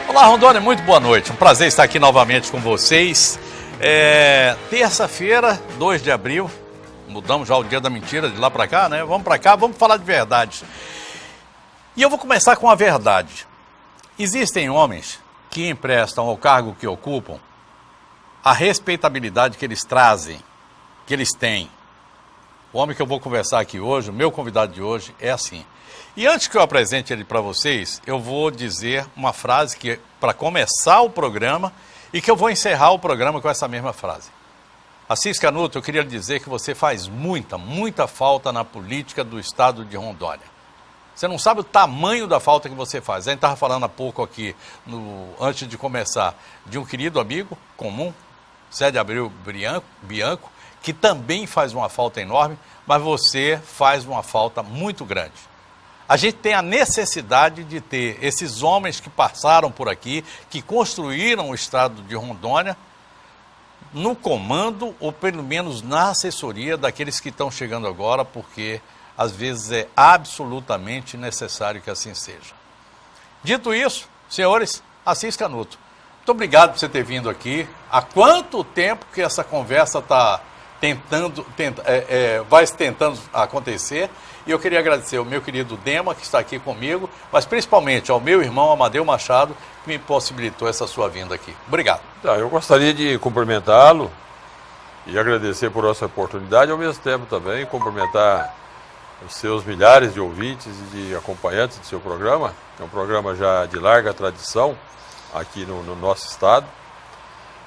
Olá, Rondônia, muito boa noite. Um prazer estar aqui novamente com vocês. Terça-feira, 2 de abril, mudamos já o dia da mentira de lá para cá, né? Vamos para cá, vamos falar de verdade. E eu vou começar com a verdade. Existem homens que emprestam ao cargo que ocupam a respeitabilidade que eles trazem, que eles têm. O homem que eu vou conversar aqui hoje, o meu convidado de hoje, é assim. E antes que eu apresente ele para vocês, eu vou dizer uma frase que para começar o programa e que eu vou encerrar o programa com essa mesma frase. Assis Canuto, eu queria lhe dizer que você faz muita falta na política do estado de Rondônia. Você não sabe o tamanho da falta que você faz. A gente estava falando há pouco aqui, antes de começar, de um querido amigo comum, Cédio Abreu Bianco, que também faz uma falta enorme, mas você faz uma falta muito grande. A gente tem a necessidade de ter esses homens que passaram por aqui, que construíram o estado de Rondônia, no comando ou pelo menos na assessoria daqueles que estão chegando agora, porque às vezes é absolutamente necessário que assim seja. Dito isso, senhores, Assis Canuto, muito obrigado por você ter vindo aqui. Há quanto tempo que essa conversa está vai tentando acontecer? E eu queria agradecer ao meu querido Dema, que está aqui comigo, mas principalmente ao meu irmão Amadeu Machado, que me possibilitou essa sua vinda aqui. Obrigado. Eu gostaria de cumprimentá-lo e agradecer por essa oportunidade, ao mesmo tempo também cumprimentar os seus milhares de ouvintes e de acompanhantes do seu programa, que é um programa já de larga tradição aqui no nosso estado,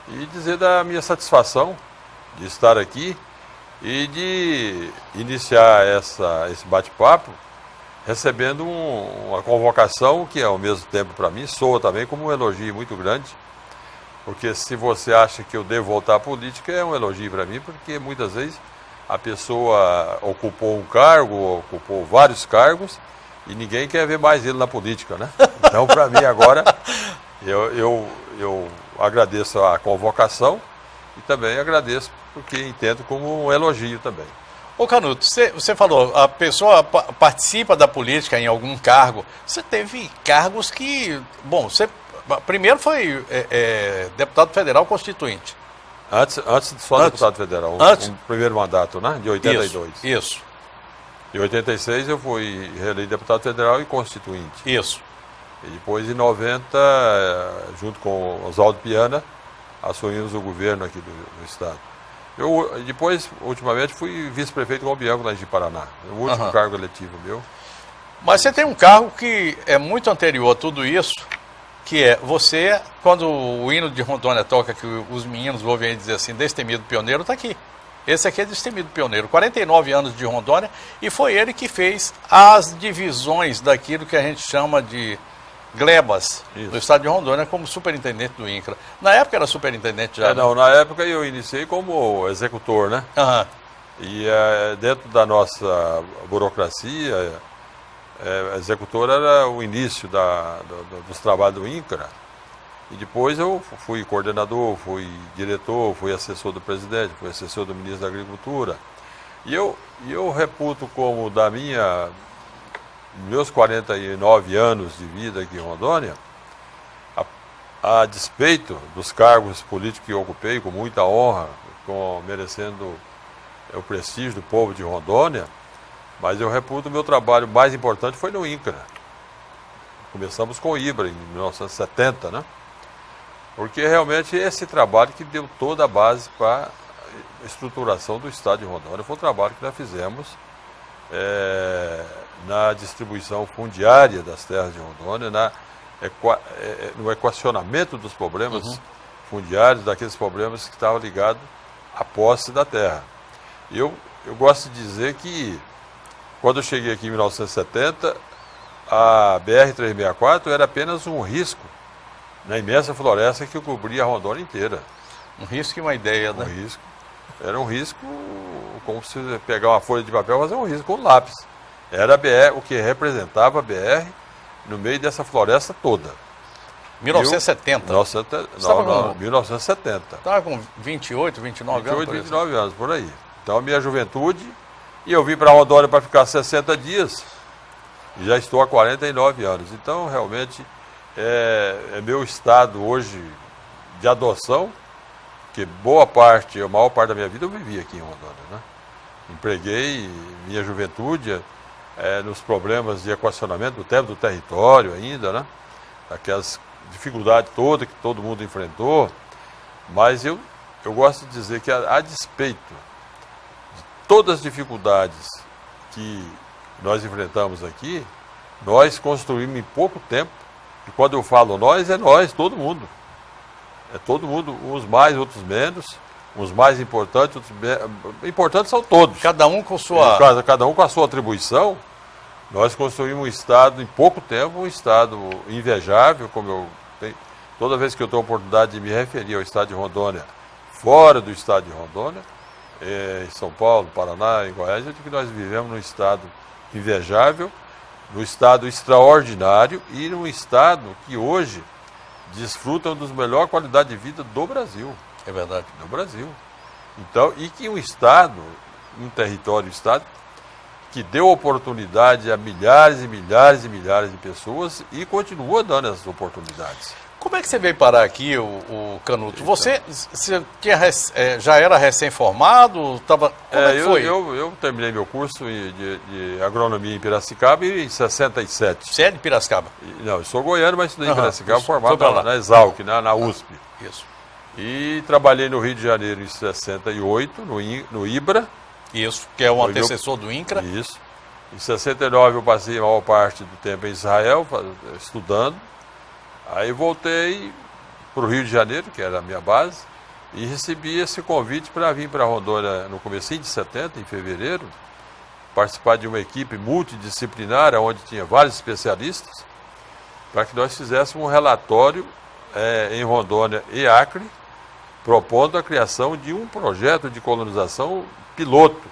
e dizer da minha satisfação de estar aqui e de iniciar esse bate-papo recebendo uma convocação que, ao mesmo tempo, para mim, soa também como um elogio muito grande, porque se você acha que eu devo voltar à política, é um elogio para mim, porque muitas vezes a pessoa ocupou um cargo, ocupou vários cargos, e ninguém quer ver mais ele na política, né? Então, para mim, agora, eu agradeço a convocação e também agradeço porque entendo como um elogio também. Ô Canuto, você falou, a pessoa participa da política em algum cargo. Você teve cargos que... Bom, você primeiro foi deputado federal constituinte. Antes deputado federal, o primeiro mandato, né? De 82. Isso. Em 86 eu fui reeleito deputado federal e constituinte. Isso. E depois, em 90, junto com Oswaldo Piana, assumimos o governo aqui do estado. Eu, depois, ultimamente, fui vice-prefeito com o Bianco lá em Paraná. O último cargo eletivo meu. Mas você tem um cargo que é muito anterior a tudo isso, que é você, quando o hino de Rondônia toca, que os meninos ouvem aí dizer assim, Destemido Pioneiro, está aqui. Esse aqui é Destemido Pioneiro, 49 anos de Rondônia, e foi ele que fez as divisões daquilo que a gente chama de glebas do estado de Rondônia como superintendente do INCRA. Na época era superintendente já? Não, na época eu iniciei como executor, né? E dentro da nossa burocracia, executor era o início dos trabalhos do INCRA. E depois eu fui coordenador, fui diretor, fui assessor do presidente, fui assessor do ministro da Agricultura. E eu reputo como meus 49 anos de vida aqui em Rondônia, a despeito dos cargos políticos que eu ocupei com muita honra, merecendo o prestígio do povo de Rondônia, mas eu reputo o meu trabalho mais importante foi no INCRA. Começamos com o IBRA em 1970, né? Porque realmente esse trabalho que deu toda a base para a estruturação do estado de Rondônia foi um trabalho que nós fizemos na distribuição fundiária das terras de Rondônia, no equacionamento dos problemas fundiários, daqueles problemas que estavam ligados à posse da terra. Eu gosto de dizer que, quando eu cheguei aqui em 1970, a BR-364 era apenas um risco na imensa floresta que cobria a Rondônia inteira. Um risco e uma ideia, né? Um risco. Era um risco, como se você pegar uma folha de papel e fazer um risco com um lápis. Era a BR, o que representava a BR no meio dessa floresta toda. 1970? 1970. Estava com 28, 29 anos? 29 anos, por aí. Então, a minha juventude, e eu vim para Rondônia para ficar 60 dias, e já estou há 49 anos. Então, realmente, é meu estado hoje de adoção, porque boa parte, a maior parte da minha vida eu vivi aqui em Rondônia, né? Empreguei minha juventude nos problemas de equacionamento do tempo do território ainda, né? Aquelas dificuldades todas que todo mundo enfrentou, mas eu gosto de dizer que a despeito de todas as dificuldades que nós enfrentamos aqui, nós construímos em pouco tempo, e quando eu falo nós, é nós, todo mundo. É todo mundo, uns mais, outros menos, uns mais importantes, outros menos. Importantes são todos. Cada um com sua... Cada um com a sua atribuição. Nós construímos um Estado, em pouco tempo, um Estado invejável, como eu tenho. Toda vez que eu tenho a oportunidade de me referir ao Estado de Rondônia, fora do Estado de Rondônia, em São Paulo, Paraná, em Goiás, eu digo que nós vivemos num Estado invejável, num Estado extraordinário e num Estado que hoje desfruta das melhores qualidades de vida do Brasil. É verdade. Do Brasil. Então, e que um Estado, um território, um Estado, que deu oportunidade a milhares e milhares e milhares de pessoas e continua dando essas oportunidades. Como é que você veio parar aqui, o Canuto? Então, você já era recém-formado? Como é que foi? Eu terminei meu curso de agronomia em Piracicaba em 67. Você é de Piracicaba? Não, eu sou goiano, mas estudei em Piracicaba, Isso, formado na Exalc, na USP. Isso. E trabalhei no Rio de Janeiro em 68, no IBRA. Isso, que é o antecessor do INCRA. Isso. Em 69 eu passei a maior parte do tempo em Israel, estudando. Aí voltei para o Rio de Janeiro, que era a minha base, e recebi esse convite para vir para Rondônia no comecinho de 70, em fevereiro, participar de uma equipe multidisciplinar, onde tinha vários especialistas, para que nós fizéssemos um relatório em Rondônia e Acre, propondo a criação de um projeto de colonização piloto,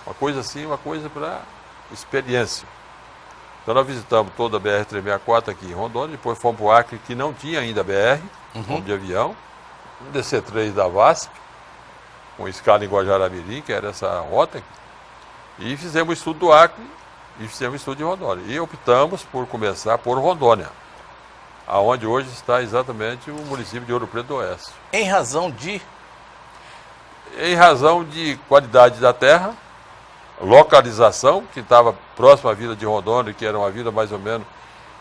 uma coisa assim, uma coisa para experiência. Então nós visitamos toda a BR-364 aqui em Rondônia, depois fomos para o Acre, que não tinha ainda BR, fomos de avião, um DC-3 da VASP, com escala em Guajará-Mirim, que era essa rota aqui, e fizemos o estudo do Acre e fizemos o estudo de Rondônia. E optamos por começar por Rondônia, aonde hoje está exatamente o município de Ouro Preto do Oeste. Em razão de qualidade da terra, localização, que estava próximo à vila de Rondônia, que era uma vila mais ou menos,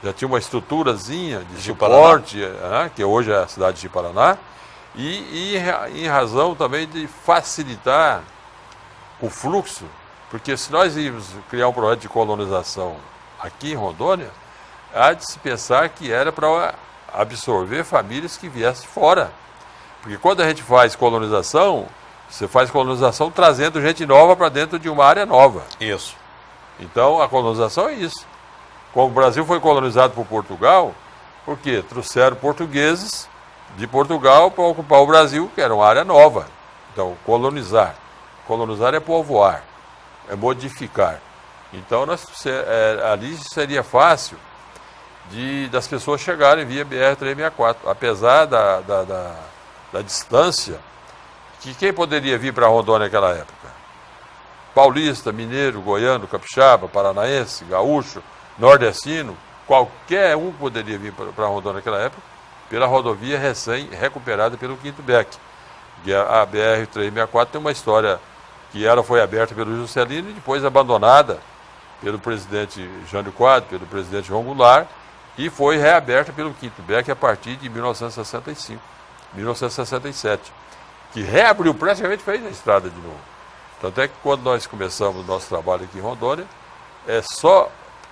já tinha uma estruturazinha de suporte, que hoje é a cidade de Paraná, e em razão também de facilitar o fluxo, porque se nós íamos criar um projeto de colonização aqui em Rondônia, há de se pensar que era para absorver famílias que viessem fora. Porque quando a gente faz colonização, você faz colonização trazendo gente nova para dentro de uma área nova. Isso. Então, a colonização é isso. Como o Brasil foi colonizado por Portugal, por quê? Trouxeram portugueses de Portugal para ocupar o Brasil, que era uma área nova. Então, colonizar. Colonizar é povoar, é modificar. Então, ali seria fácil das pessoas chegarem via BR-364. Apesar da distância, que quem poderia vir para Rondônia naquela época? Paulista, mineiro, goiano, capixaba, paranaense, gaúcho, nordestino, qualquer um poderia vir para Rondônia naquela época, pela rodovia recém-recuperada pelo Quinto Beck. A BR-364 tem uma história que ela foi aberta pelo Juscelino e depois abandonada pelo presidente Jânio Quadros, pelo presidente João Goulart, e foi reaberta pelo Quinto Beck a partir de 1965, 1967. Que reabriu, praticamente fez a estrada de novo. Tanto é que quando nós começamos o nosso trabalho aqui em Rondônia, só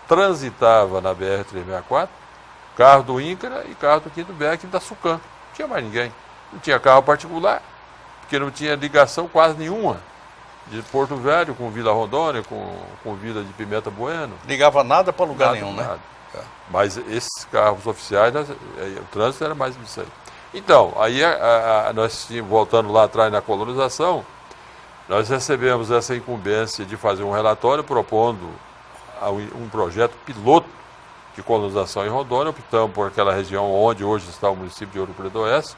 transitava na BR-364 carro do INCRA e carro do Quinto Beck da Sucan. Não tinha mais ninguém. Não tinha carro particular, porque não tinha ligação quase nenhuma de Porto Velho com Vila Rondônia, com Vila de Pimenta Bueno. Ligava nada para lugar nenhum, né? Nada. Mas esses carros oficiais, o trânsito era mais disso aí. Então, aí nós voltando lá atrás na colonização, nós recebemos essa incumbência de fazer um relatório propondo um projeto piloto de colonização em Rondônia. Optamos por aquela região onde hoje está o município de Ouro Preto do Oeste.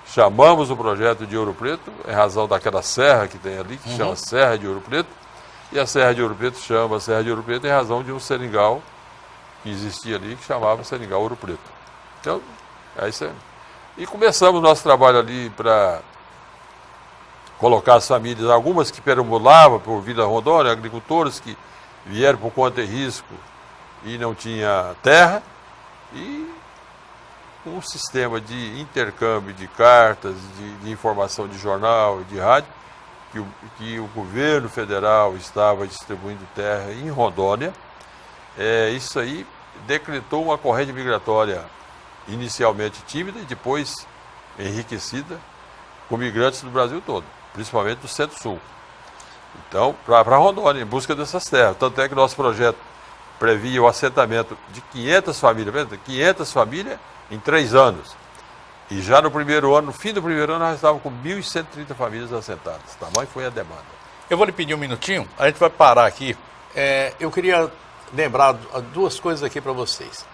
Chamamos o projeto de Ouro Preto, em razão daquela serra que tem ali, que chama Serra de Ouro Preto, e a Serra de Ouro Preto chama Serra de Ouro Preto em razão de um seringal que existia ali, que chamava Seringal Ouro Preto. Então, é isso aí. E começamos o nosso trabalho ali para colocar as famílias, algumas que perambulavam por Vila Rondônia, agricultores que vieram por conta e risco e não tinha terra, e um sistema de intercâmbio de cartas, de informação de jornal e de rádio, que o governo federal estava distribuindo terra em Rondônia. Isso aí decretou uma corrente migratória inicialmente tímida e depois enriquecida com migrantes do Brasil todo, principalmente do Centro-Sul. Então, para Rondônia, em busca dessas terras. Tanto é que nosso projeto previa o assentamento de 500 famílias, 500 famílias em 3 anos. E já no primeiro ano, no fim do primeiro ano, nós estávamos com 1.130 famílias assentadas. Tamanho foi a demanda. Eu vou lhe pedir um minutinho, a gente vai parar aqui. Eu queria lembrar 2 coisas aqui para vocês.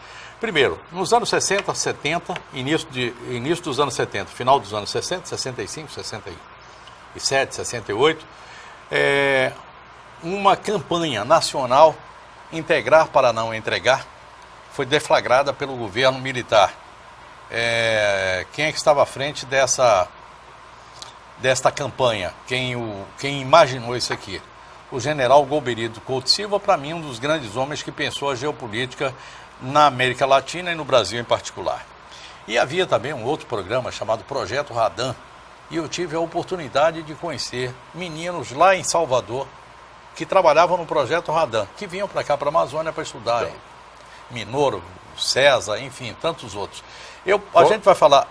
Primeiro, nos anos 60, 70, início dos anos 70, final dos anos 60, 65, 67, 68, uma campanha nacional, Integrar para não entregar, foi deflagrada pelo governo militar. Quem é que estava à frente desta campanha? Quem imaginou isso aqui? O general Golbery Couto Silva, para mim, um dos grandes homens que pensou a geopolítica na América Latina e no Brasil em particular. E havia também um outro programa chamado Projeto Radan, e eu tive a oportunidade de conhecer meninos lá em Salvador que trabalhavam no Projeto Radan, que vinham para cá, para a Amazônia, para estudar. Minoro, César, enfim, tantos outros. A gente vai falar...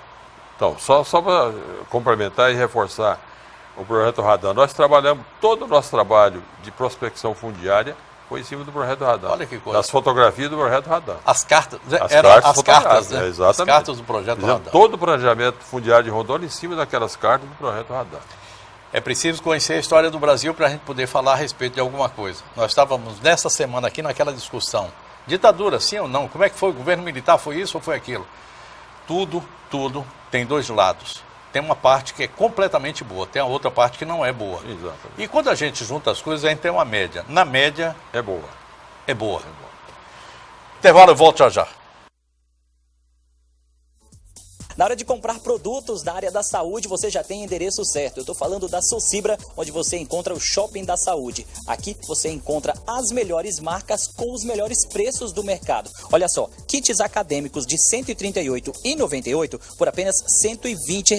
Então, só para complementar e reforçar o Projeto Radan, nós trabalhamos, todo o nosso trabalho de prospecção fundiária foi em cima do Projeto Radan. Olha que coisa. Das fotografias do Projeto Radan. As cartas, né? Exatamente. As cartas do Projeto Radan. Todo o planejamento fundiário de Rondônia em cima daquelas cartas do Projeto Radan. É preciso conhecer a história do Brasil para a gente poder falar a respeito de alguma coisa. Nós estávamos nessa semana aqui naquela discussão. Ditadura, sim ou não? Como é que foi? O governo militar foi isso ou foi aquilo? Tudo tem 2 lados. Tem uma parte que é completamente boa, tem a outra parte que não é boa. Exatamente. E quando a gente junta as coisas, a gente tem uma média. Na média... É boa. É boa. Intervalo, eu volto já já. Na hora de comprar produtos da área da saúde, você já tem o endereço certo. Eu estou falando da Socibra, onde você encontra o Shopping da Saúde. Aqui você encontra as melhores marcas com os melhores preços do mercado. Olha só, kits acadêmicos de R$ 138,98 por apenas R$ 120.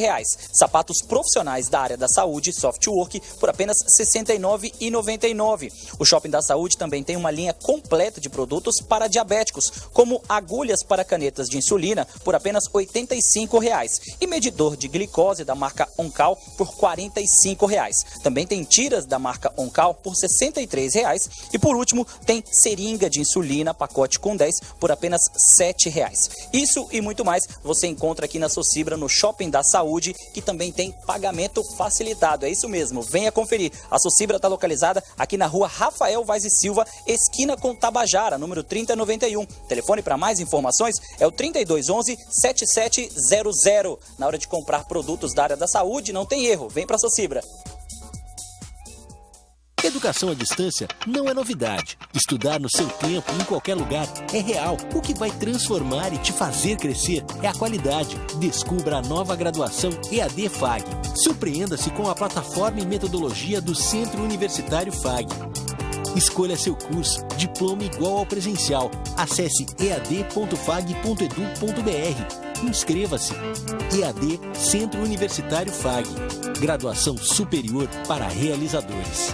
Sapatos profissionais da área da saúde, Softwork, por apenas R$ 69,99. O Shopping da Saúde também tem uma linha completa de produtos para diabéticos, como agulhas para canetas de insulina por apenas R$ 85. E medidor de glicose da marca Oncal por R$ 45. Também tem tiras da marca Oncal por R$ 63. E por último, tem seringa de insulina, pacote com 10, por apenas R$ 7. Isso e muito mais você encontra aqui na Socibra, no Shopping da Saúde, que também tem pagamento facilitado. É isso mesmo, venha conferir. A Socibra está localizada aqui na rua Rafael Vaz e Silva, esquina com Tabajara, número 3091. Telefone para mais informações é o 3211-7700. Na hora de comprar produtos da área da saúde, não tem erro. Vem para a Socibra. Educação à distância não é novidade. Estudar no seu tempo, em qualquer lugar, é real. O que vai transformar e te fazer crescer é a qualidade. Descubra a nova graduação EAD FAG. Surpreenda-se com a plataforma e metodologia do Centro Universitário FAG. Escolha seu curso, diploma igual ao presencial. Acesse ead.fag.edu.br. Inscreva-se. EAD Centro Universitário FAG. Graduação superior para realizadores.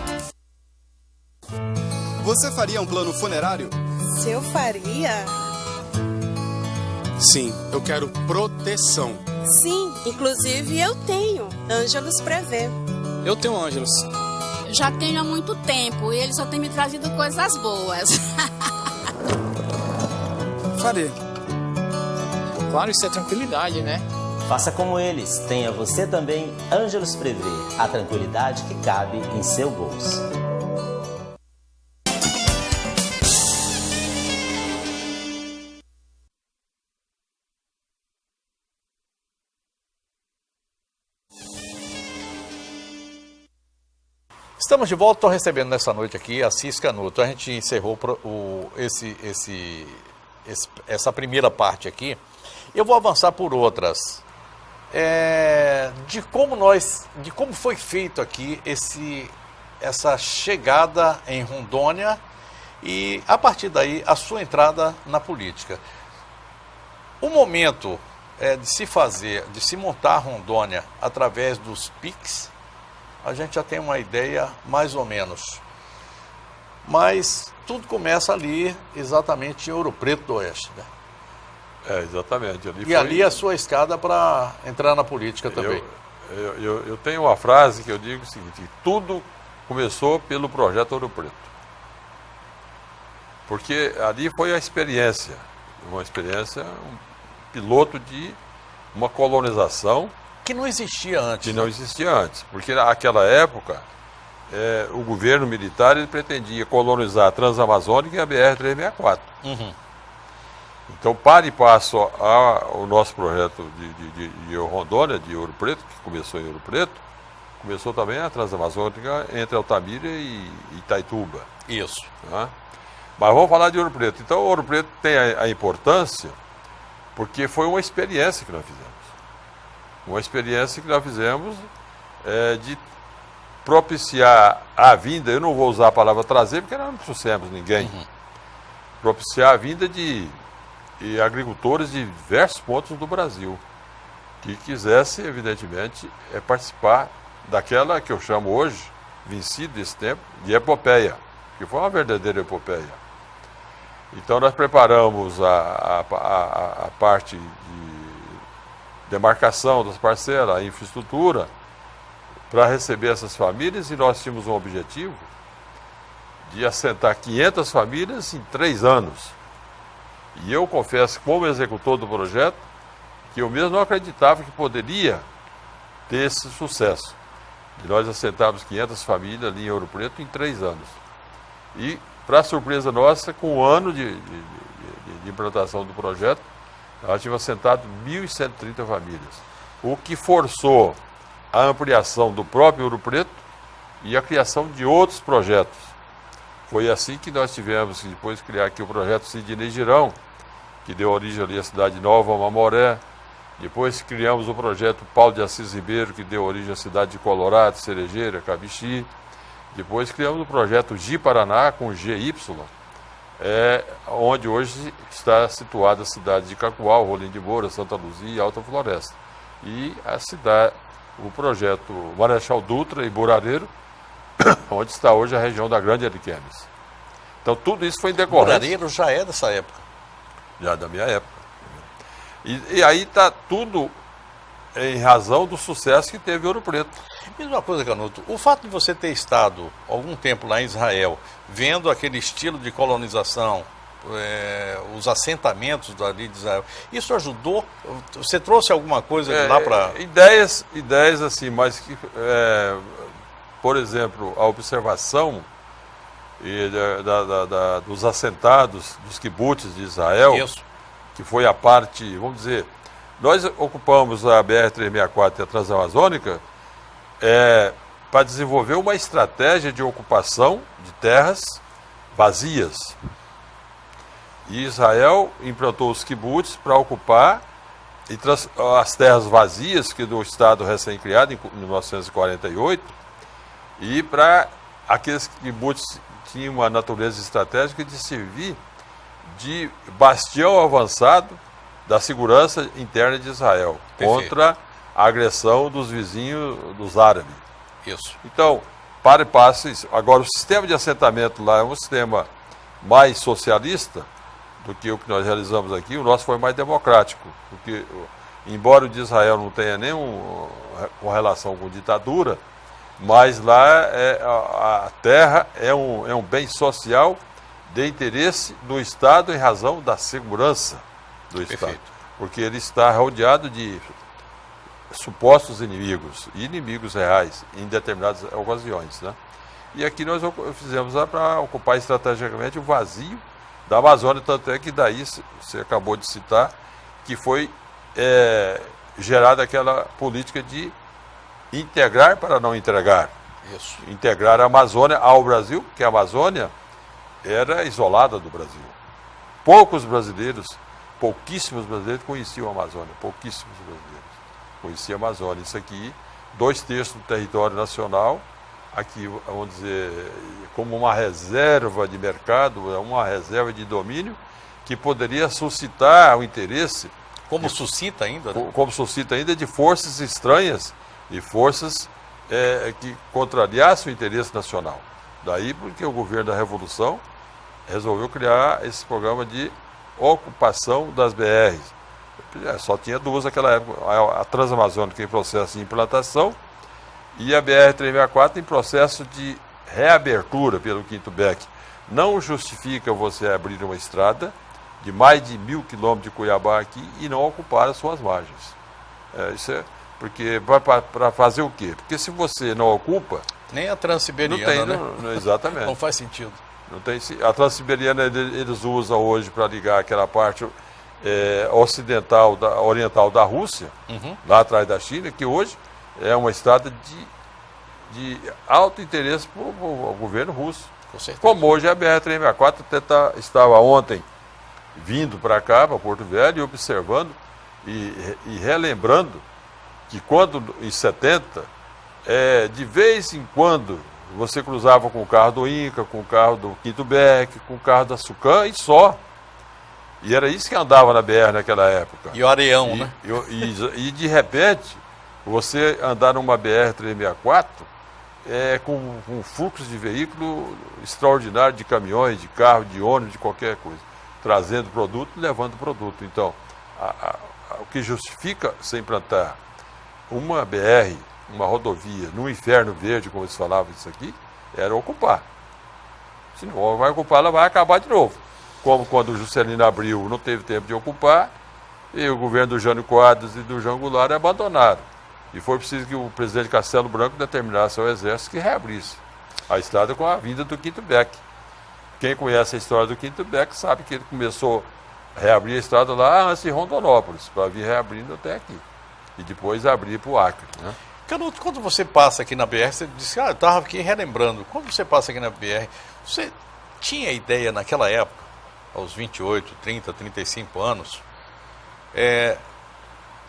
Você faria um plano funerário? Se eu faria? Sim, eu quero proteção. Sim, inclusive eu tenho. Ângelos prevê. Eu tenho Ângelos. Já tenho há muito tempo e ele só tem me trazido coisas boas. Faria. Claro, isso é tranquilidade, né? Faça como eles. Tenha você também Ângelos Prevê. A tranquilidade que cabe em seu bolso. Estamos de volta, estou recebendo nessa noite aqui a Cis Canuto. A gente encerrou essa primeira parte aqui Eu vou avançar por outras. De como foi feito aqui essa chegada em Rondônia e, a partir daí, a sua entrada na política. O momento de se montar Rondônia através dos PIX, a gente já tem uma ideia mais ou menos. Mas tudo começa ali, exatamente em Ouro Preto do Oeste, né? Exatamente. Ali a sua escada para entrar na política também. Eu tenho uma frase que eu digo o seguinte: tudo começou pelo projeto Ouro Preto. Porque ali foi uma experiência, um piloto de uma colonização que não existia antes. Porque naquela época o governo militar ele pretendia colonizar a Transamazônica e a BR-364. Uhum. Então, para e passo ao nosso projeto de Rondônia, de Ouro Preto, que começou em Ouro Preto, começou também a Transamazônica entre Altamira e Itaituba. Isso. Tá? Mas vamos falar de Ouro Preto. Então, Ouro Preto tem a importância porque foi uma experiência que nós fizemos. Uma experiência que nós fizemos de propiciar a vinda, eu não vou usar a palavra trazer, porque nós não trouxemos ninguém, propiciar a vinda de agricultores de diversos pontos do Brasil, que quisessem, evidentemente, participar daquela que eu chamo hoje, vencido desse tempo, de epopeia, que foi uma verdadeira epopeia. Então nós preparamos a parte de demarcação das parcelas, a infraestrutura, para receber essas famílias, e nós tínhamos um objetivo de assentar 500 famílias em 3 anos. E eu confesso, como executor do projeto, que eu mesmo não acreditava que poderia ter esse sucesso. E nós assentarmos 500 famílias ali em Ouro Preto em 3 anos. E, para surpresa nossa, com 1 ano de implantação do projeto, nós tínhamos assentado 1.130 famílias. O que forçou a ampliação do próprio Ouro Preto e a criação de outros projetos. Foi assim que nós tivemos que depois criar aqui o projeto Sidney Girão, que deu origem ali à cidade Nova Mamoré. Depois criamos o projeto Paulo de Assis Ribeiro, que deu origem à cidade de Colorado, Cerejeira, Cabixi. Depois criamos o projeto Ji-Paraná, com GY, onde hoje está situada a cidade de Cacoal, Rolim de Moura, Santa Luzia e Alta Floresta. E o projeto Marechal Dutra e Burareiro, onde está hoje a região da Grande Ariquemes. Então tudo isso foi em decorrência. Burareiro já é dessa época. Já da minha época. E aí está tudo em razão do sucesso que teve Ouro Preto. Mesma coisa, Canuto, o fato de você ter estado algum tempo lá em Israel, vendo aquele estilo de colonização, os assentamentos dali de Israel, isso ajudou? Você trouxe alguma coisa de lá para... Ideias assim, mas que, por exemplo, a observação dos assentados, dos kibbutz de Israel, isso, que foi a parte, vamos dizer, nós ocupamos a BR-364 e a Transamazônica para desenvolver uma estratégia de ocupação de terras vazias. E Israel implantou os kibbutz para ocupar as terras vazias que do Estado recém-criado em 1948, e para aqueles kibbutz tinham uma natureza estratégica de servir de bastião avançado da segurança interna de Israel. Perfeito. Contra a agressão dos vizinhos, dos árabes. Isso. Então, para e passe isso. Agora, o sistema de assentamento lá é um sistema mais socialista do que o que nós realizamos aqui. O nosso foi mais democrático, porque, embora o de Israel não tenha nenhuma relação com ditadura, mas lá a terra é um bem social de interesse do Estado em razão da segurança do Estado. Perfeito. Porque ele está rodeado de supostos inimigos, e inimigos reais, em determinadas ocasiões, né? E aqui nós fizemos para ocupar estrategicamente o vazio da Amazônia, tanto é que daí, você acabou de citar, que foi gerada aquela política de integrar para não entregar. Isso. Integrar a Amazônia ao Brasil, porque a Amazônia era isolada do Brasil. Poucos brasileiros pouquíssimos brasileiros conheciam a Amazônia, pouquíssimos brasileiros conheciam a Amazônia. Isso aqui, 2/3 do território nacional, aqui, vamos dizer, como uma reserva de mercado, uma reserva de domínio, que poderia suscitar o interesse. Como suscita ainda? Né? Como suscita ainda de forças estranhas e forças que contrariassem o interesse nacional. Daí porque o governo da Revolução resolveu criar esse programa de ocupação das BRs. Só tinha duas naquela época, a Transamazônica em processo de implantação e a BR-364 em processo de reabertura pelo Quinto Beck. Não justifica você abrir uma estrada de mais de 1.000 quilômetros de Cuiabá aqui e não ocupar as suas margens. Isso é porque para fazer o quê? Porque se você não ocupa... Nem a Transiberiana, né? Exatamente. Não faz sentido. Não tem, a Transiberiana eles usam hoje para ligar aquela parte oriental da Rússia, lá atrás da China, que hoje é uma estrada de alto interesse para o governo russo. Com certeza. Como hoje a BR-364 estava ontem vindo para cá, para Porto Velho, e observando e relembrando que quando em 70, de vez em quando, você cruzava com o carro do Inca, com o carro do Quinto Beck, com o carro da Sucan e só. E era isso que andava na BR naquela época. E o areão, né? E de repente, você andar numa BR-364 com um fluxo de veículo extraordinário, de caminhões, de carro, de ônibus, de qualquer coisa, trazendo produto e levando produto. Então, o que justifica se implantar uma BR, uma rodovia, no inferno verde, como eles falavam isso aqui, era ocupar. Se não vai ocupar, ela vai acabar de novo. Como quando o Juscelino abriu, não teve tempo de ocupar, e o governo do Jânio Quadros e do João Goulart abandonaram. E foi preciso que o presidente Castelo Branco determinasse ao Exército que reabrisse a estrada com a vinda do Quinto Beck. Quem conhece a história do Quinto Beck sabe que ele começou a reabrir a estrada lá antes de Rondonópolis, para vir reabrindo até aqui. E depois abrir para o Acre. Né? Canuto, quando você passa aqui na BR, você disse, eu estava aqui relembrando, quando você passa aqui na BR, você tinha ideia naquela época, aos 28, 30, 35 anos,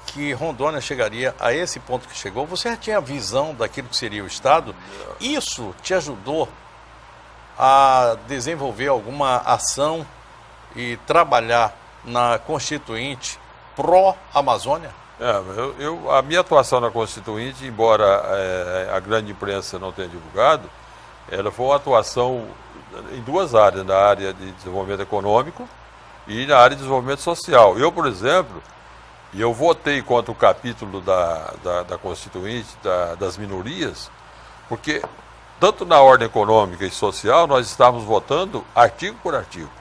que Rondônia chegaria a esse ponto que chegou? Você já tinha visão daquilo que seria o Estado? Isso te ajudou a desenvolver alguma ação e trabalhar na Constituinte pró-Amazônia? A minha atuação na Constituinte, embora a grande imprensa não tenha divulgado, ela foi uma atuação em duas áreas, na área de desenvolvimento econômico e na área de desenvolvimento social. Eu, por exemplo, eu votei contra o capítulo da Constituinte, das minorias, porque tanto na ordem econômica e social, nós estávamos votando artigo por artigo.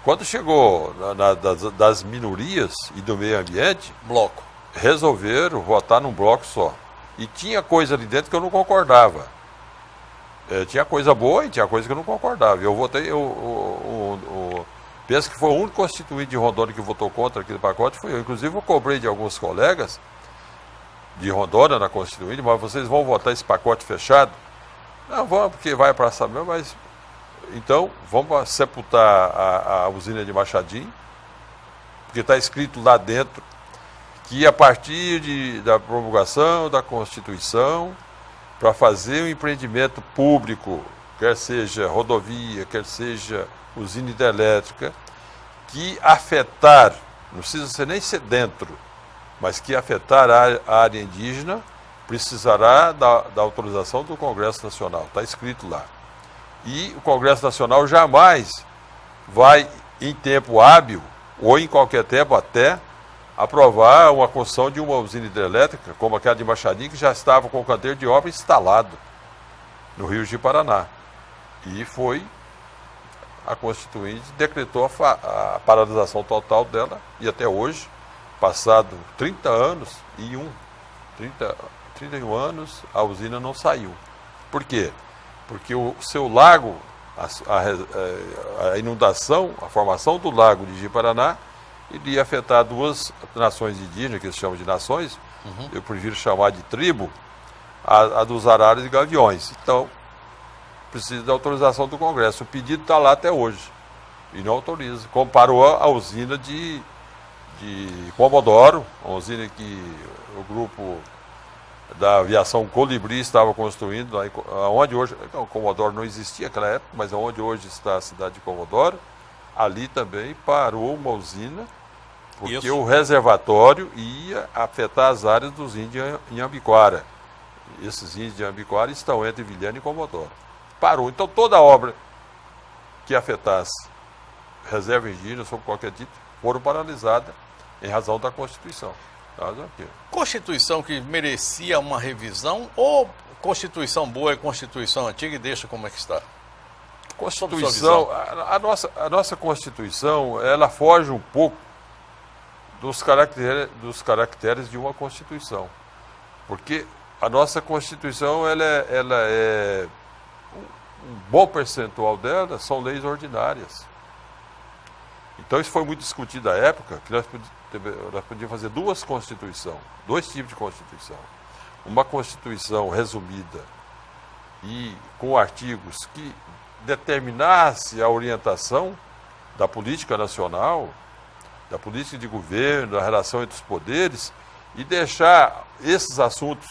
Quando chegou das minorias e do meio ambiente, resolveram votar num bloco só. E tinha coisa ali dentro que eu não concordava. Tinha coisa boa e tinha coisa que eu não concordava. Eu votei, penso que foi o único constituinte de Rondônia que votou contra aquele pacote, foi eu. Inclusive eu cobrei de alguns colegas de Rondônia na Constituinte, mas vocês vão votar esse pacote fechado? Não, vamos, porque vai para essa mesma, mas... Então, vamos sepultar a usina de Machadinho, porque está escrito lá dentro que a partir da promulgação da Constituição, para fazer um empreendimento público, quer seja rodovia, quer seja usina hidrelétrica, que afetar, não precisa nem ser dentro, mas que afetar a área indígena, precisará da autorização do Congresso Nacional, está escrito lá. E o Congresso Nacional jamais vai, em tempo hábil, ou em qualquer tempo até, aprovar uma construção de uma usina hidrelétrica, como aquela de Machadinho, que já estava com o canteiro de obra instalado no Rio de Paraná. E foi, a Constituinte decretou a paralisação total dela, e até hoje, passado 30 anos, 31 anos, a usina não saiu. Por quê? Porque o seu lago, a inundação, a formação do lago de Ji-Paraná, iria afetar duas nações indígenas, que eles chamam de nações, eu prefiro chamar de tribo, a dos araras e gaviões. Então, precisa da autorização do Congresso. O pedido está lá até hoje, e não autoriza. Comparou a usina de de Comodoro, uma usina que o grupo da aviação Colibri estava construindo, onde hoje, Comodoro não existia naquela época, mas onde hoje está a cidade de Comodoro, ali também parou uma usina, porque o reservatório ia afetar as áreas dos índios em Ambiquara. Esses índios de Ambiquara estão entre Vilhena e Comodoro. Parou. Então toda obra que afetasse reserva indígena, sob qualquer título, foram paralisadas em razão da Constituição. Constituição que merecia uma revisão ou Constituição boa é Constituição antiga e deixa como é que está? Constituição, a nossa Constituição, ela foge um pouco dos caracteres de uma Constituição. Porque a nossa Constituição, ela é um bom percentual dela são leis ordinárias. Então isso foi muito discutido na época, que nós podíamos fazer dois tipos de Constituição. Uma Constituição resumida e com artigos que determinasse a orientação da política nacional, da política de governo, da relação entre os poderes, e deixar esses assuntos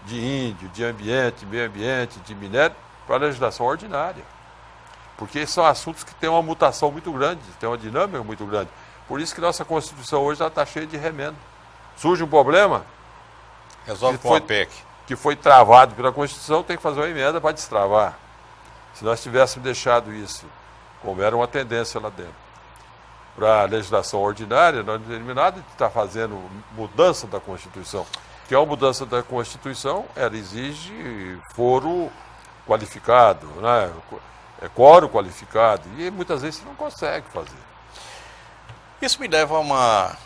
de índio, de ambiente, meio ambiente, de minério, para a legislação ordinária. Porque são assuntos que têm uma mutação muito grande, têm uma dinâmica muito grande. Por isso que nossa Constituição hoje está cheia de remendo. Surge um problema, resolve com a PEC, que foi travado pela Constituição, tem que fazer uma emenda para destravar. Se nós tivéssemos deixado isso, como era uma tendência lá dentro, para a legislação ordinária, nós não teríamos nada de estar fazendo mudança da Constituição. Que é uma mudança da Constituição, ela exige foro qualificado, né? Quórum qualificado, e muitas vezes você não consegue fazer. Isso me leva a uma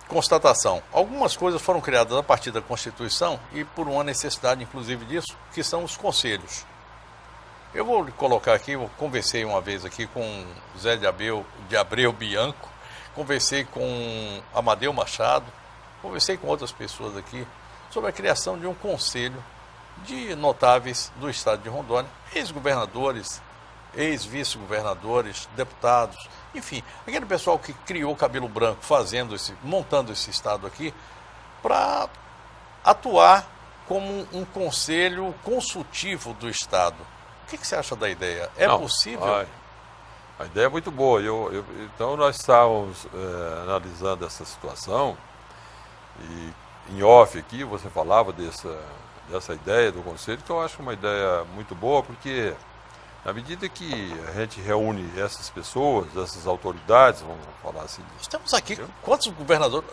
constatação. Algumas coisas foram criadas a partir da Constituição e por uma necessidade, inclusive, disso, que são os conselhos. Eu vou colocar aqui, eu conversei uma vez aqui com Zé de Abreu Bianco, conversei com Amadeu Machado, conversei com outras pessoas aqui sobre a criação de um conselho de notáveis do estado de Rondônia, ex-governadores, ex-vice-governadores, deputados, enfim, aquele pessoal que criou o cabelo branco montando esse estado aqui, para atuar como um conselho consultivo do estado. O que você acha da ideia? É possível? A ideia é muito boa. Então nós estávamos analisando essa situação e em off aqui você falava dessa ideia do conselho, que eu acho uma ideia muito boa, porque na medida que a gente reúne essas pessoas, essas autoridades, vamos falar assim... Nós temos aqui quantos governadores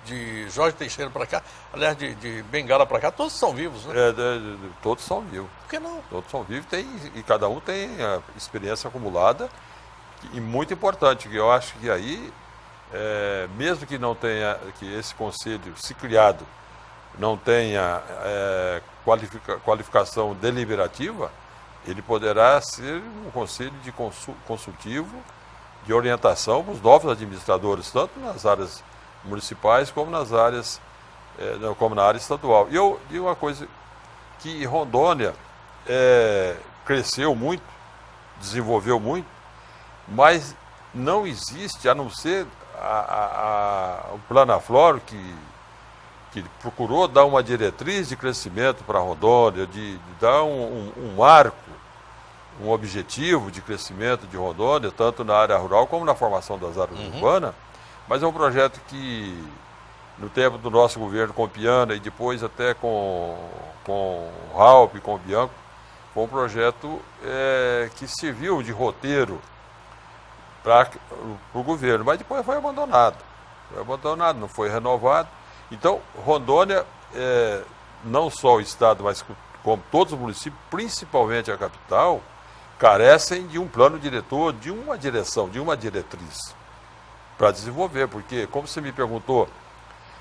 de Jorge Teixeira para cá, aliás, de Bengala para cá, todos são vivos, né? Todos são vivos. Por que não? Todos são vivos e cada um tem a experiência acumulada e muito importante, que eu acho que aí, mesmo que não tenha, que esse conselho, se criado, não tenha qualificação deliberativa, ele poderá ser um conselho de consultivo, de orientação para os novos administradores, tanto nas áreas municipais como nas áreas, como na área estadual. E eu digo uma coisa, que Rondônia cresceu muito, desenvolveu muito, mas não existe, a não ser o Planaflor, que procurou dar uma diretriz de crescimento para Rondônia, de dar um marco, um objetivo de crescimento de Rondônia, tanto na área rural como na formação das áreas urbanas, mas é um projeto que, no tempo do nosso governo com Piana e depois até com Raup e com Bianco, foi um projeto que serviu de roteiro para o governo, mas depois foi abandonado. Não foi renovado. Então, Rondônia, não só o estado, mas como todos os municípios, principalmente a capital, carecem de um plano diretor, de uma direção, de uma diretriz para desenvolver. Porque, como você me perguntou,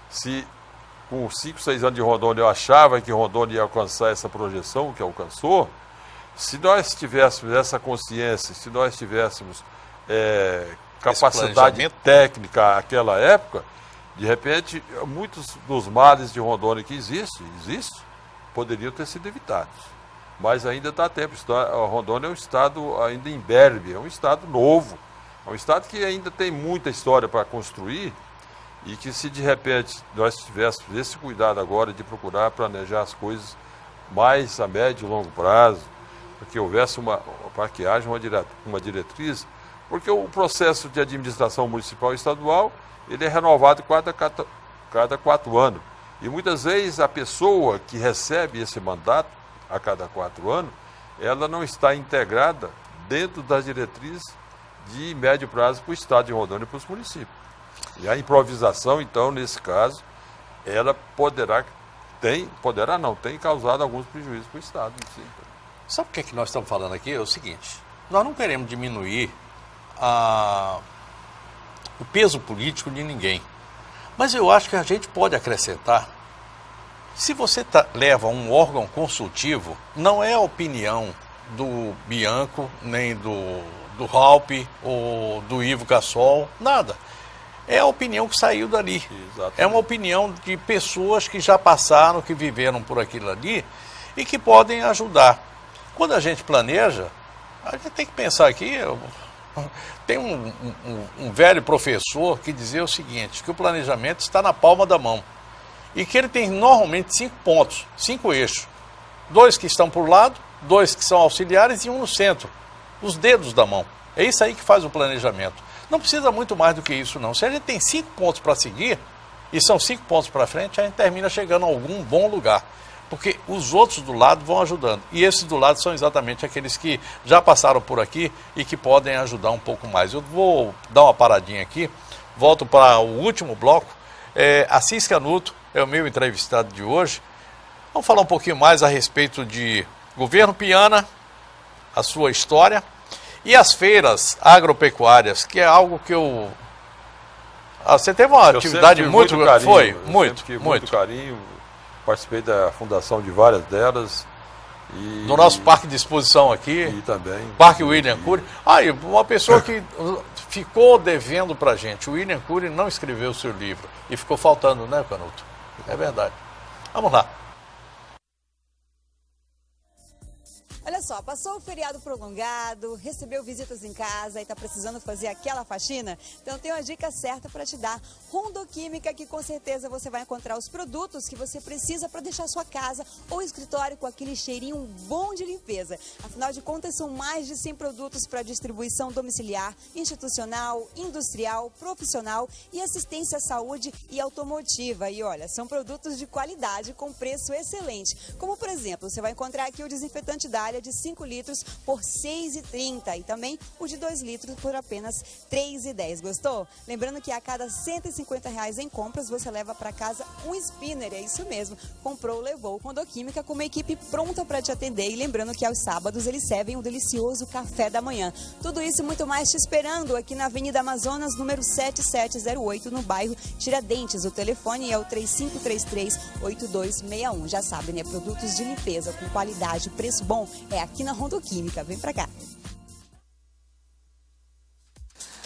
se com 5, 6 anos de Rondônia eu achava que Rondônia ia alcançar essa projeção que alcançou, se nós tivéssemos essa consciência, se nós tivéssemos capacidade técnica naquela época, de repente, muitos dos males de Rondônia que existem, poderiam ter sido evitados. Mas ainda está a tempo. Rondônia é um estado ainda imberbe, é um estado novo. É um estado que ainda tem muita história para construir e que, se de repente nós tivéssemos esse cuidado agora de procurar planejar as coisas mais a médio e longo prazo, para que houvesse para que haja uma diretriz, porque o processo de administração municipal e estadual ele é renovado cada 4 anos. E muitas vezes a pessoa que recebe esse mandato a cada 4 anos, ela não está integrada dentro das diretrizes de médio prazo para o estado de Rondônia e para os municípios. E a improvisação, então, nesse caso, ela tem causado alguns prejuízos para o estado. Sabe o que nós estamos falando aqui? É o seguinte, nós não queremos diminuir o peso político de ninguém. Mas eu acho que a gente pode acrescentar, se você leva um órgão consultivo, não é a opinião do Bianco, nem do Raup, ou do Ivo Cassol, nada. É a opinião que saiu dali. Exatamente. É uma opinião de pessoas que já passaram, que viveram por aquilo ali e que podem ajudar. Quando a gente planeja, a gente tem que pensar aqui... Tem um velho professor que dizia o seguinte, que o planejamento está na palma da mão e que ele tem normalmente 5 pontos, 5 eixos, 2 que estão por lado, 2 que são auxiliares e 1 no centro, os dedos da mão. É isso aí que faz o planejamento. Não precisa muito mais do que isso não. Se a gente tem 5 pontos para seguir e são 5 pontos para frente, a gente termina chegando a algum bom lugar. Porque os outros do lado vão ajudando. E esses do lado são exatamente aqueles que já passaram por aqui e que podem ajudar um pouco mais. Eu vou dar uma paradinha aqui, volto para o último bloco. Assis Canuto é o meu entrevistado de hoje. Vamos falar um pouquinho mais a respeito de governo Piana, a sua história, e as feiras agropecuárias, que é algo que eu... Você teve uma atividade muito... Carinho, foi, muito carinho. Participei da fundação de várias delas. No nosso parque de exposição aqui. E também. Parque William Cury. Uma pessoa que ficou devendo pra gente. O William Cury não escreveu o seu livro. E ficou faltando, né, Canuto? É verdade. Vamos lá. Olha só, passou o feriado prolongado, recebeu visitas em casa e está precisando fazer aquela faxina? Então tem uma dica certa para te dar. Rondoquímica, que com certeza você vai encontrar os produtos que você precisa para deixar sua casa ou escritório com aquele cheirinho bom de limpeza. Afinal de contas, são mais de 100 produtos para distribuição domiciliar, institucional, industrial, profissional e assistência à saúde e automotiva. E olha, são produtos de qualidade com preço excelente. Como, por exemplo, você vai encontrar aqui o desinfetante da de 5 litros por R$ 6,30 e também o de 2 litros por apenas R$ 3,10. Gostou? Lembrando que a cada R$ 150 em compras você leva para casa um spinner, é isso mesmo. Comprou, levou. Rondoquímica com uma equipe pronta para te atender e lembrando que aos sábados eles servem um delicioso café da manhã. Tudo isso e muito mais te esperando aqui na Avenida Amazonas, número 7708, no bairro Tiradentes. O telefone é o 3533-8261. Já sabe, né? Produtos de limpeza com qualidade, preço bom. É aqui na Rondoquímica. Vem pra cá.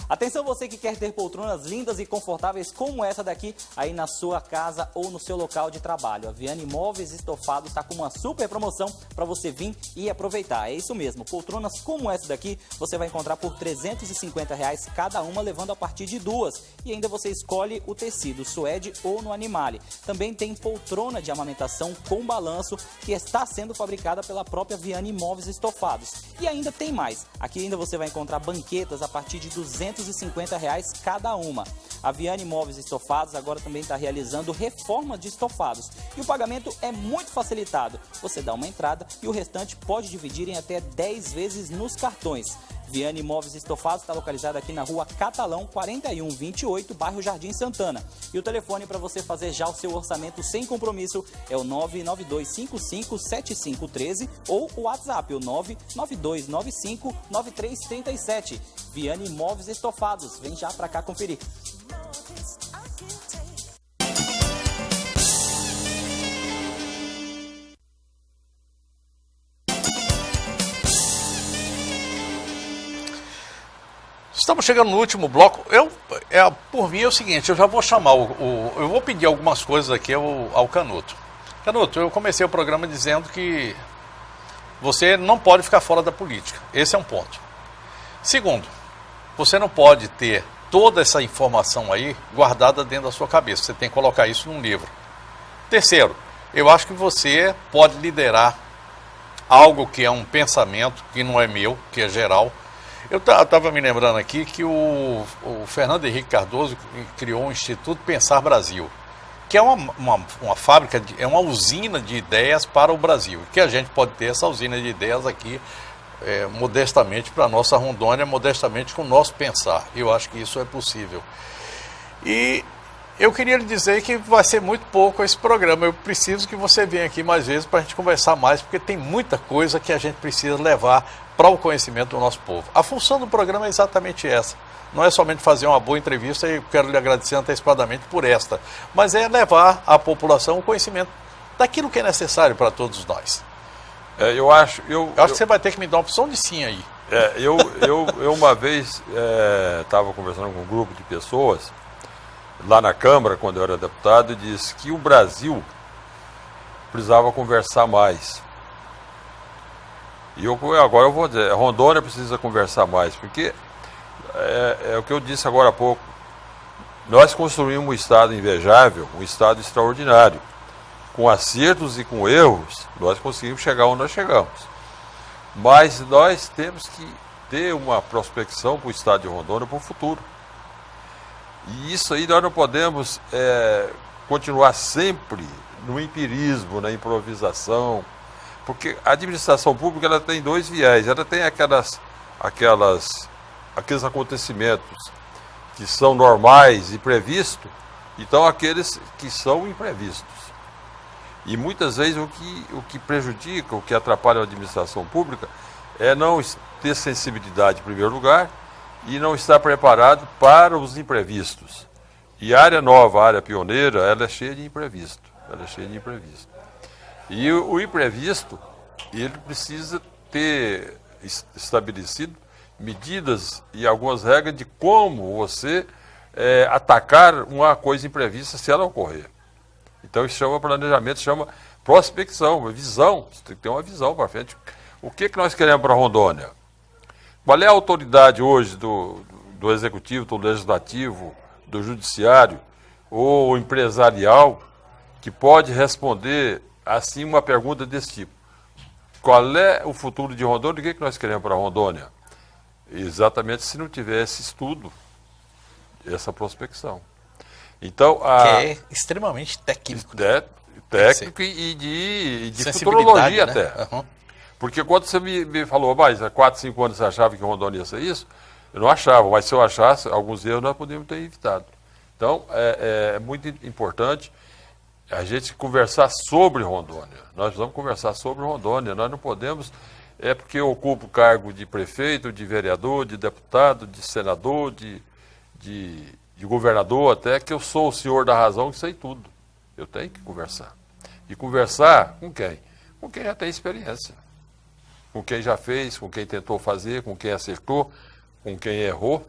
Atenção você que quer ter poltronas lindas e confortáveis como essa daqui aí na sua casa ou no seu local de trabalho. A Viane Móveis Estofados está com uma super promoção para você vir e aproveitar. É isso mesmo, poltronas como essa daqui você vai encontrar por R$ 350 cada uma, levando a partir de 2. E ainda você escolhe o tecido, suede ou no animale. Também tem poltrona de amamentação com balanço que está sendo fabricada pela própria Viane Móveis Estofados. E ainda tem mais. Aqui ainda você vai encontrar banquetas a partir de R$ 250 cada uma. A Viane Móveis Estofados agora também está realizando reforma de estofados. E o pagamento é muito facilitado. Você dá uma entrada e o restante pode dividir em até 10 vezes nos cartões. Viane Móveis Estofados está localizado aqui na rua Catalão 4128, bairro Jardim Santana. E o telefone para você fazer já o seu orçamento sem compromisso é o 992557513 ou o WhatsApp, o 992959337. Viane Móveis Estofados, vem já para cá conferir. Estamos chegando no último bloco. Por mim é o seguinte, eu já vou chamar eu vou pedir algumas coisas aqui ao Canuto. Canuto, eu comecei o programa dizendo que você não pode ficar fora da política. Esse é um ponto. Segundo, você não pode ter toda essa informação aí guardada dentro da sua cabeça. Você tem que colocar isso num livro. Terceiro, eu acho que você pode liderar algo que é um pensamento, que não é meu, que é geral. Eu estava me lembrando aqui que o Fernando Henrique Cardoso criou o Instituto Pensar Brasil, que é uma fábrica, é uma usina de ideias para o Brasil, que a gente pode ter essa usina de ideias aqui, modestamente, para a nossa Rondônia, modestamente com o nosso pensar. Eu acho que isso é possível. E eu queria lhe dizer que vai ser muito pouco esse programa. Eu preciso que você venha aqui mais vezes para a gente conversar mais, porque tem muita coisa que a gente precisa levar para o conhecimento do nosso povo. A função do programa é exatamente essa. Não é somente fazer uma boa entrevista, e quero lhe agradecer antecipadamente por esta, mas é levar à população o conhecimento daquilo que é necessário para todos nós. Eu acho que você vai ter que me dar uma opção de sim aí. Eu uma vez estava conversando com um grupo de pessoas lá na Câmara, quando eu era deputado, e disse que o Brasil precisava conversar mais. E agora eu vou dizer, Rondônia precisa conversar mais, porque é o que eu disse agora há pouco. Nós construímos um Estado invejável, um Estado extraordinário. Com acertos e com erros, nós conseguimos chegar onde nós chegamos. Mas nós temos que ter uma prospecção para o Estado de Rondônia para o futuro. E isso aí nós não podemos continuar sempre no empirismo, na improvisação, porque a administração pública ela tem dois viés. Ela tem aqueles acontecimentos que são normais e previstos, então aqueles que são imprevistos. E muitas vezes o que prejudica, o que atrapalha a administração pública é não ter sensibilidade em primeiro lugar e não estar preparado para os imprevistos. E a área nova, a área pioneira, ela é cheia de imprevisto. E o imprevisto, ele precisa ter estabelecido medidas e algumas regras de como você atacar uma coisa imprevista se ela ocorrer. Então isso chama planejamento, chama prospecção, uma visão. Você tem que ter uma visão para frente. O que nós queremos para Rondônia? Qual é a autoridade hoje do executivo, do legislativo, do judiciário ou empresarial que pode responder assim uma pergunta desse tipo? Qual é o futuro de Rondônia? O que nós queremos para Rondônia? Exatamente se não tiver esse estudo, essa prospecção. Então, que é extremamente técnico. Técnico e de futurologia, né? Até. Uhum. Porque quando você me falou, mas há 4, 5 anos você achava que Rondônia ia ser isso, eu não achava, mas se eu achasse, alguns erros nós podíamos ter evitado. Então, é muito importante a gente conversar sobre Rondônia. Nós vamos conversar sobre Rondônia, nós não podemos, porque eu ocupo o cargo de prefeito, de vereador, de deputado, de senador, de governador, até que eu sou o senhor da razão que sei tudo. Eu tenho que conversar. E conversar com quem? Com quem já tem experiência. Com quem já fez, com quem tentou fazer, com quem acertou, com quem errou.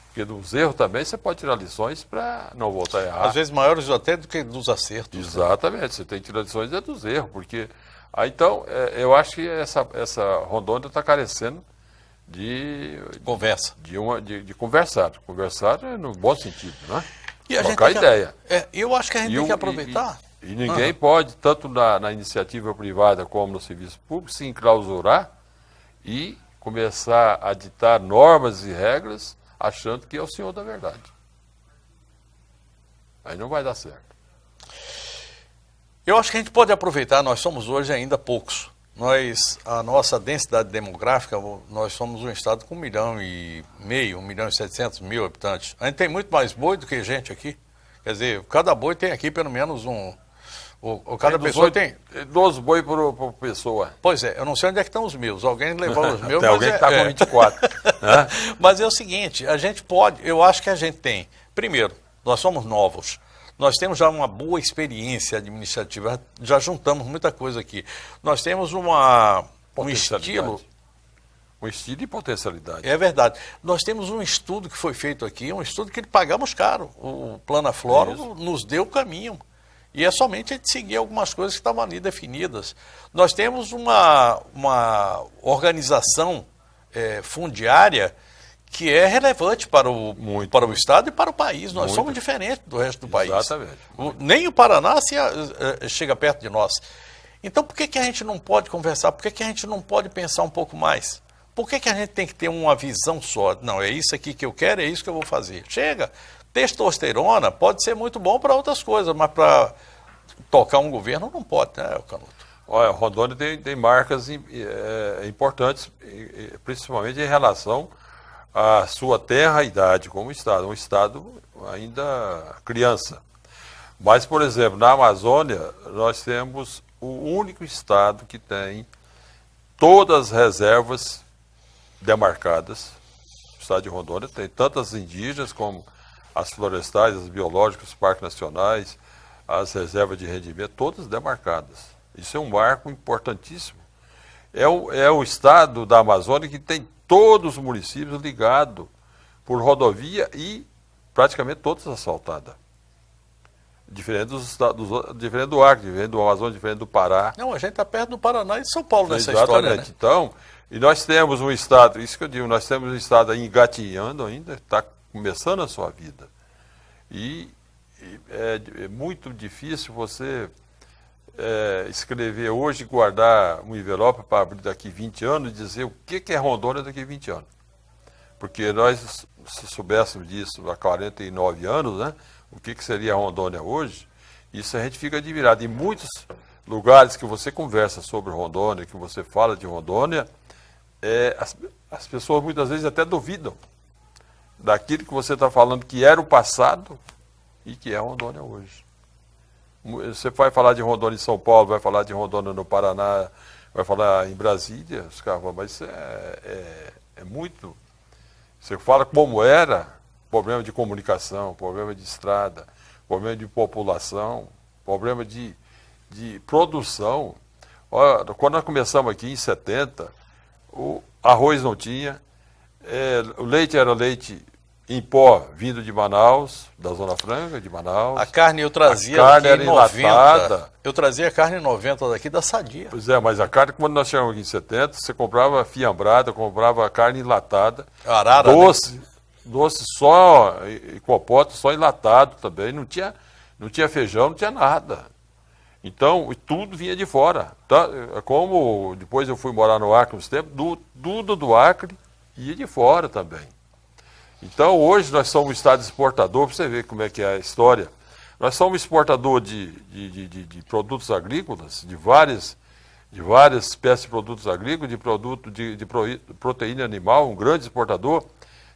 Porque dos erros também você pode tirar lições para não voltar a errar. Às vezes maiores até do que dos acertos. Exatamente, né? Você tem que tirar lições dos erros, porque... então, eu acho que essa Rondônia está carecendo de conversa. De conversar. Conversar no bom sentido, né? E a trocar ideia. Eu acho que a gente tem que aproveitar. E ninguém pode, tanto na iniciativa privada como no serviço público, se enclausurar e começar a ditar normas e regras achando que é o senhor da verdade. Aí não vai dar certo. Eu acho que a gente pode aproveitar, nós somos hoje ainda poucos. A nossa densidade demográfica, nós somos um estado com 1,5 milhão, 1.700.000 habitantes. A gente tem muito mais boi do que gente aqui. Quer dizer, cada boi tem aqui pelo menos cada pessoa tem 12 boi por pessoa. Pois é, eu não sei onde é que estão os meus. Alguém levou os meus. Tem alguém que está com 24. Mas é o seguinte, a gente pode, eu acho que a gente tem. Primeiro, nós somos novos. Nós temos já uma boa experiência administrativa, já juntamos muita coisa aqui. Nós temos um estilo... Um estilo e potencialidade. É verdade. Nós temos um estudo que foi feito aqui, um estudo que pagamos caro. O Plano Aflora nos deu o caminho. E é somente a gente seguir algumas coisas que estavam ali definidas. Nós temos uma organização fundiária que é relevante para o Estado e para o país. Nós Muito. somos diferentes do resto do país. Exatamente. Nem o Paraná chega perto de nós. Então, por que a gente não pode conversar? Por que a gente não pode pensar um pouco mais? Por que a gente tem que ter uma visão só? Não, é isso aqui que eu quero, é isso que eu vou fazer. Chega. Testosterona pode ser muito bom para outras coisas, mas para tocar um governo não pode, né, Canuto? Olha, Rondônia tem marcas importantes, principalmente em relação à sua terra e idade como Estado. Um Estado ainda criança. Mas, por exemplo, na Amazônia, nós temos o único Estado que tem todas as reservas demarcadas. O Estado de Rondônia tem tantas indígenas como as florestais, as biológicas, os parques nacionais, as reservas de rendimento, todas demarcadas. Isso é um marco importantíssimo. É o estado da Amazônia que tem todos os municípios ligados por rodovia e praticamente todos asfaltados. Diferente diferente do Acre, diferente do Amazonas, diferente do Pará. Não, a gente está perto do Paraná e de São Paulo nessa Exatamente. história, né? Então, e nós temos um estado, isso que eu digo, nós temos um estado engatinhando ainda, está começando a sua vida. E é muito difícil você escrever hoje, guardar um envelope para abrir daqui 20 anos e dizer o que é Rondônia daqui 20 anos. Porque nós, se soubéssemos disso há 49 anos, né, o que seria Rondônia hoje, isso a gente fica admirado. Em muitos lugares que você conversa sobre Rondônia, que você fala de Rondônia, as pessoas muitas vezes até duvidam daquilo que você está falando que era o passado e que é Rondônia hoje. Você vai falar de Rondônia em São Paulo, vai falar de Rondônia no Paraná, vai falar em Brasília, os caras falam, mas isso é muito... Você fala como era, problema de comunicação, problema de estrada, problema de população, problema de produção. Olha, quando nós começamos aqui em 70, o arroz não tinha, o leite era leite em pó vindo de Manaus, da Zona Franca de Manaus. A carne eu trazia a carne aqui era em 90. enlatada. Eu trazia a carne em 90 daqui da Sadia. Pois é, mas a carne, quando nós chegamos aqui em 70, você comprava fiambrada, comprava carne enlatada. Arara, doce só, e copote só enlatado também. Não tinha feijão, não tinha nada. Então, tudo vinha de fora. Tá? Como depois eu fui morar no Acre uns tempos, tudo do Acre ia de fora também. Então, hoje nós somos um estado exportador, para você ver como é que é a história. Nós somos exportador de produtos agrícolas, de várias espécies de produtos agrícolas, de proteína animal, um grande exportador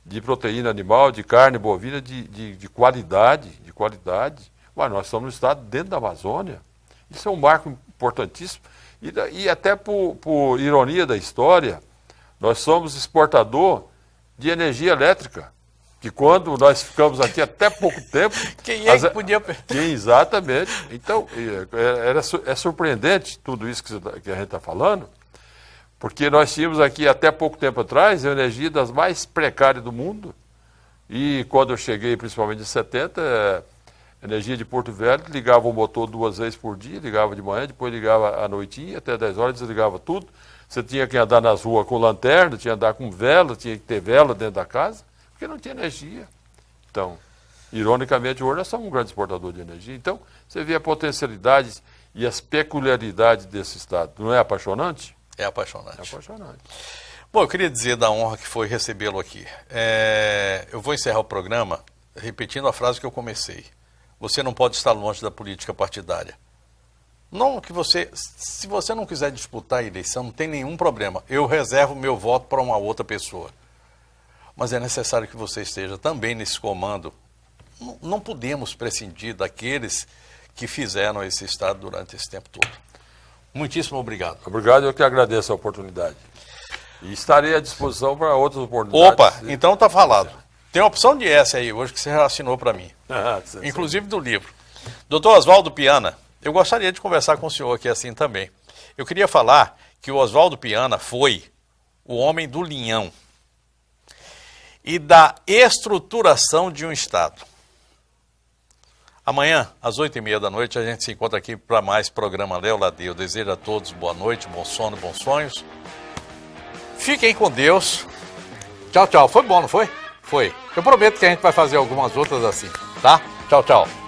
de proteína animal, de carne bovina de qualidade. Mas nós somos um estado dentro da Amazônia. Isso é um marco importantíssimo. E até por ironia da história, nós somos exportador de energia elétrica, que quando nós ficamos aqui até pouco tempo... Quem é que podia... Exatamente. Então, é surpreendente tudo isso que a gente está falando, porque nós tínhamos aqui até pouco tempo atrás a energia das mais precárias do mundo, e quando eu cheguei, principalmente em 70, a energia de Porto Velho ligava o motor 2 vezes por dia, ligava de manhã, depois ligava à noitinha, até 10 horas desligava tudo. Você tinha que andar nas ruas com lanterna, tinha que andar com vela, tinha que ter vela dentro da casa, porque não tinha energia. Então, ironicamente, hoje nós somos um grande exportador de energia. Então, você vê a potencialidade e as peculiaridades desse estado. Não é apaixonante? É apaixonante. É apaixonante. Bom, eu queria dizer da honra que foi recebê-lo aqui. Eu vou encerrar o programa repetindo a frase que eu comecei. Você não pode estar longe da política partidária. Não que se você não quiser disputar a eleição, não tem nenhum problema. Eu reservo meu voto para uma outra pessoa. Mas é necessário que você esteja também nesse comando. Não podemos prescindir daqueles que fizeram esse Estado durante esse tempo todo. Muitíssimo obrigado. Obrigado, eu que agradeço a oportunidade. E estarei à disposição para outras oportunidades. Opa, então está falado. Tem uma opção de S aí hoje que você já assinou para mim. Inclusive do livro. Doutor Oswaldo Piana, eu gostaria de conversar com o senhor aqui assim também. Eu queria falar que o Oswaldo Piana foi o homem do linhão e da estruturação de um Estado. Amanhã, às 8h30 da noite, a gente se encontra aqui para mais programa Léo Ladei. Eu desejo a todos boa noite, bom sono, bons sonhos. Fiquem com Deus Tchau, tchau. Foi bom, não foi? Foi. Eu prometo que a gente vai fazer algumas outras assim, tá? Tchau, tchau.